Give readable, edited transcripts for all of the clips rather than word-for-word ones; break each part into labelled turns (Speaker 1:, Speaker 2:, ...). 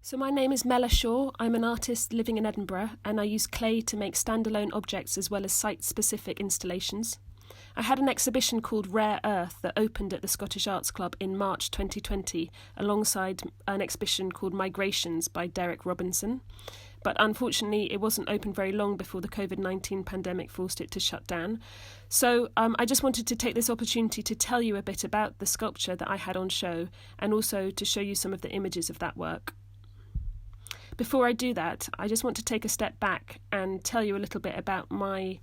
Speaker 1: So my name is Mella. I'm an artist living in Edinburgh, and I use clay to make standalone objects as well as site-specific installations. I had an exhibition called Rare Earth that opened at the Scottish Arts Club in March 2020 alongside an exhibition called Migrations by Derek Robinson. But unfortunately, it wasn't open very long before the COVID-19 pandemic forced it to shut down. So I just wanted to take this opportunity to tell you a bit about the sculpture that I had on show and also to show you some of the images of that work. Before I do that, I just want to take a step back and tell you a little bit about my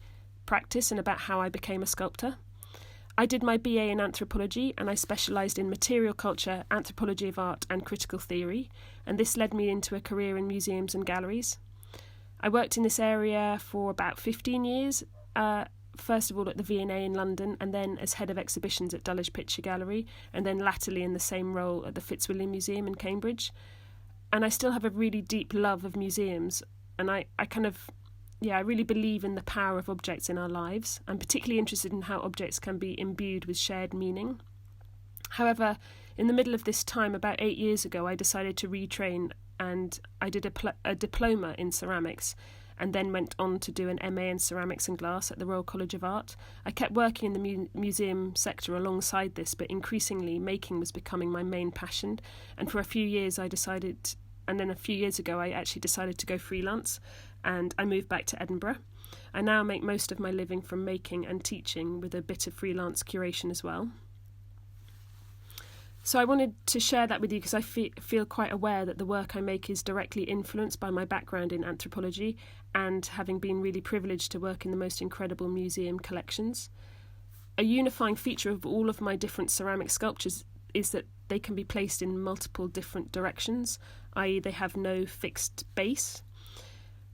Speaker 1: practice and about how I became a sculptor. I did my BA in anthropology and I specialised in material culture, anthropology of art and critical theory, and this led me into a career in museums and galleries. I worked in this area for about 15 years, first of all at the V&A in London and then as head of exhibitions at Dulwich Picture Gallery and then latterly in the same role at the Fitzwilliam Museum in Cambridge. And I still have a really deep love of museums, and I really believe in the power of objects in our lives. I'm particularly interested in how objects can be imbued with shared meaning. However, in the middle of this time, about 8 years ago, I decided to retrain and I did a diploma in ceramics and then went on to do an MA in ceramics and glass at the Royal College of Art. I kept working in the museum sector alongside this, but increasingly making was becoming my main passion. And for a few years a few years ago I actually decided to go freelance and I moved back to Edinburgh. I now make most of my living from making and teaching with a bit of freelance curation as well. So I wanted to share that with you because I feel quite aware that the work I make is directly influenced by my background in anthropology and having been really privileged to work in the most incredible museum collections. A unifying feature of all of my different ceramic sculptures is that they can be placed in multiple different directions, i.e. they have no fixed base.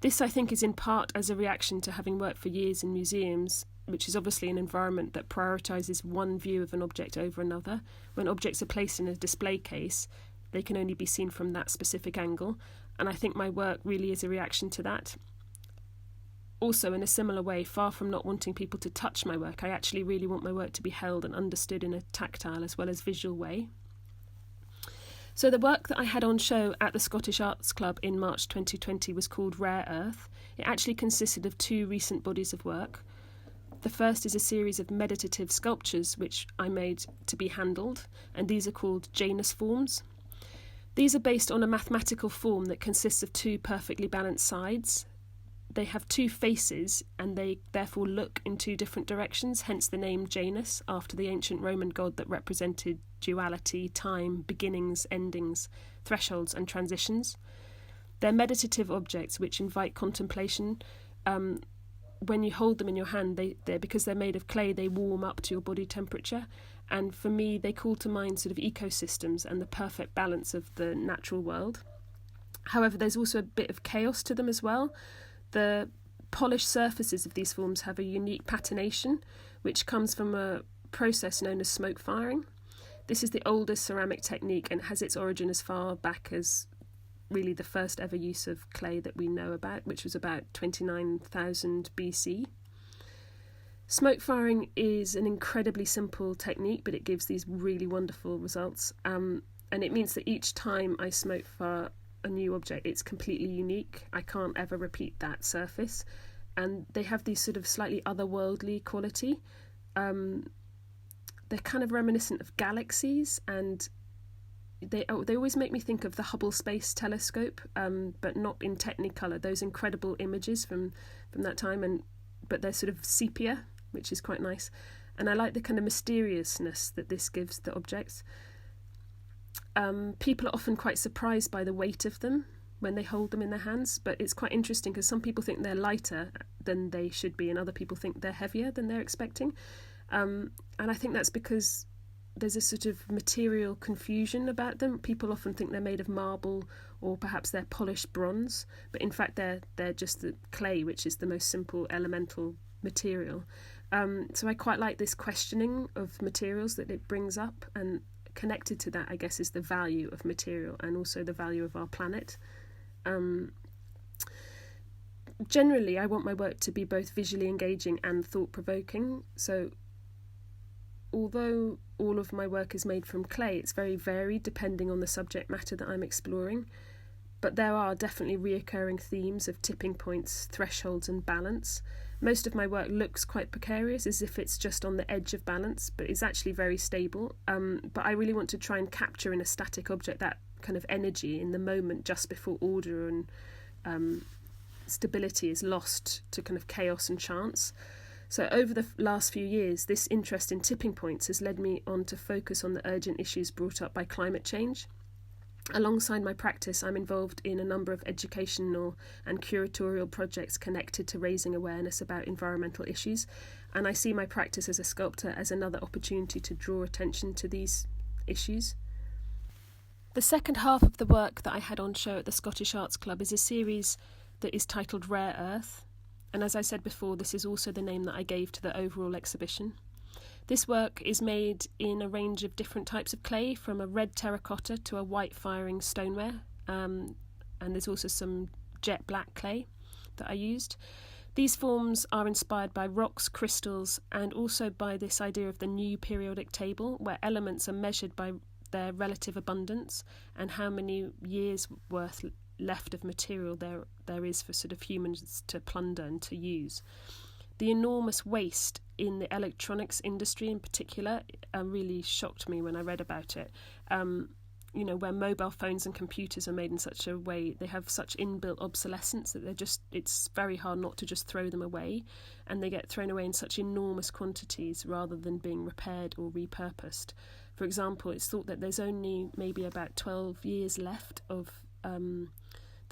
Speaker 1: This, I think, is in part as a reaction to having worked for years in museums, which is obviously an environment that prioritises one view of an object over another. When objects are placed in a display case, they can only be seen from that specific angle, and I think my work really is a reaction to that. Also, in a similar way, far from not wanting people to touch my work, I actually really want my work to be held and understood in a tactile as well as visual way. So the work that I had on show at the Scottish Arts Club in March 2020 was called Rare Earth. It actually consisted of two recent bodies of work. The first is a series of meditative sculptures which I made to be handled, and these are called Janus forms. These are based on a mathematical form that consists of two perfectly balanced sides. They have two faces and they therefore look in two different directions, hence the name Janus, after the ancient Roman god that represented duality, time, beginnings, endings, thresholds and transitions. They're meditative objects which invite contemplation. When you hold them in your hand, because they're made of clay, they warm up to your body temperature. And for me, they call to mind sort of ecosystems and the perfect balance of the natural world. However, there's also a bit of chaos to them as well. The polished surfaces of these forms have a unique patination, which comes from a process known as smoke firing. This is the oldest ceramic technique and has its origin as far back as really the first ever use of clay that we know about, which was about 29,000 BC. Smoke firing is an incredibly simple technique, but it gives these really wonderful results. And it means that each time I smoke fire a new object, it's completely unique. I can't ever repeat that surface. And they have these sort of slightly otherworldly quality. They're kind of reminiscent of galaxies, and they always make me think of the Hubble Space Telescope, but not in Technicolor, those incredible images from that time, but they're sort of sepia, which is quite nice. And I like the kind of mysteriousness that this gives the objects. People are often quite surprised by the weight of them when they hold them in their hands, but it's quite interesting because some people think they're lighter than they should be and other people think they're heavier than they're expecting. And I think that's because there's a sort of material confusion about them. People often think they're made of marble or perhaps they're polished bronze, but in fact they're just the clay, which is the most simple elemental material. So I quite like this questioning of materials that it brings up, and connected to that, I guess, is the value of material and also the value of our planet. Generally, I want my work to be both visually engaging and thought-provoking. So although all of my work is made from clay, it's very varied depending on the subject matter that I'm exploring. but there are definitely reoccurring themes of tipping points, thresholds and balance. Most of my work looks quite precarious, as if it's just on the edge of balance, but it's actually very stable. But I really want to try and capture in a static object that kind of energy in the moment just before order and stability is lost to kind of chaos and chance. So over the last few years, this interest in tipping points has led me on to focus on the urgent issues brought up by climate change. Alongside my practice, I'm involved in a number of educational and curatorial projects connected to raising awareness about environmental issues, and I see my practice as a sculptor as another opportunity to draw attention to these issues. The second half of the work that I had on show at the Scottish Arts Club is a series that is titled Rare Earth, and as I said before, this is also the name that I gave to the overall exhibition. This work is made in a range of different types of clay, from a red terracotta to a white firing stoneware, and there's also some jet black clay that I used. These forms are inspired by rocks, crystals, and also by this idea of the new periodic table, where elements are measured by their relative abundance and how many years worth left of material there is for sort of humans to plunder and to use. The enormous waste in the electronics industry in particular really shocked me when I read about it. Where mobile phones and computers are made in such a way, they have such inbuilt obsolescence that it's very hard not to just throw them away, and they get thrown away in such enormous quantities rather than being repaired or repurposed. For example, it's thought that there's only maybe about 12 years left of the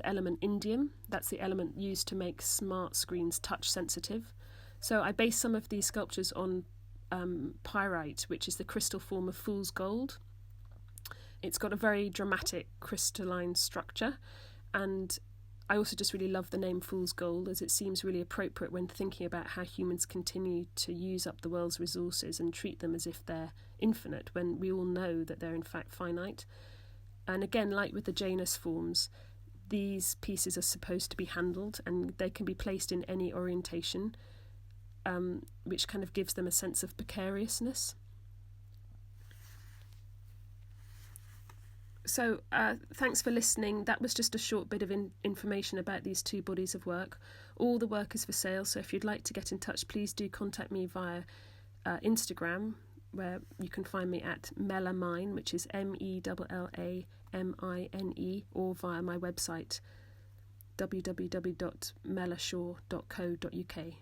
Speaker 1: element indium. That's the element used to make smart screens touch sensitive. So I based some of these sculptures on pyrite, which is the crystal form of fool's gold. It's got a very dramatic crystalline structure, and I also just really love the name fool's gold, as it seems really appropriate when thinking about how humans continue to use up the world's resources and treat them as if they're infinite, when we all know that they're in fact finite. And again, like with the Janus forms, these pieces are supposed to be handled, and they can be placed in any orientation, which kind of gives them a sense of precariousness. So thanks for listening. That was just a short bit of information about these two bodies of work. All the work is for sale, so if you'd like to get in touch, please do contact me via Instagram, where you can find me at Mella Mine, which is MELLAMINE, or via my website www.mellashaw.co.uk.